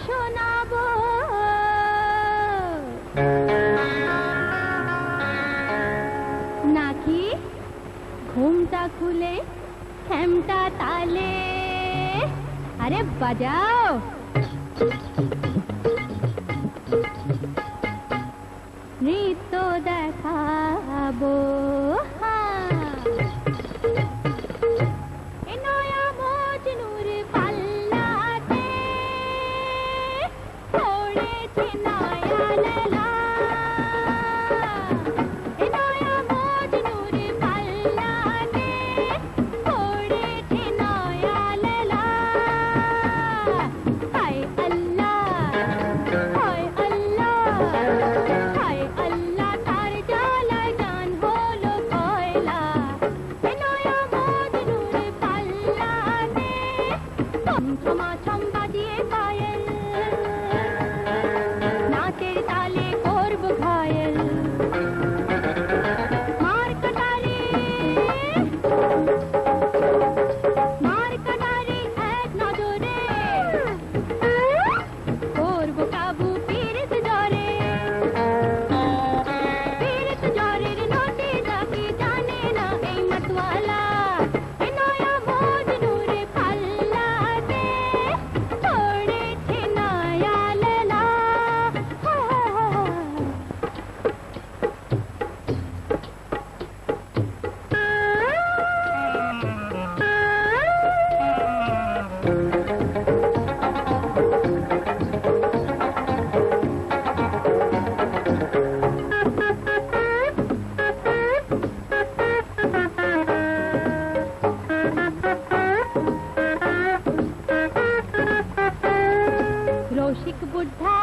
শোনাবো নাকি ঘুমটা খুলে হেমটা তালে আরে বাজাও নৃত্য দেখাবো নয়া মজনুর পাল্লাতে পড়েছে নয়া লীলা নয়া মজনুর পাল্লাতে পড়েছে নয়া লীলা হায় আল্লাহ হায় আল্লাহ হায় আল্লাহ তার জ্বালায় জান হলো কয়লা নয়া মজনুর পাল্লাতে ছমছমা ছম বাজিয়ে পায়েল নাচের তালে করব ঘায়েল মার কাটারে এক নজরে করব কাবু পীড়িত জ্বরে পীড়িত জ্বরের নটে যাকে জানে না এই মতওয়ালা নয়া মজনুর পাল্লাতে পড়েছে নয়া লীলা রসিক বুদ্ধা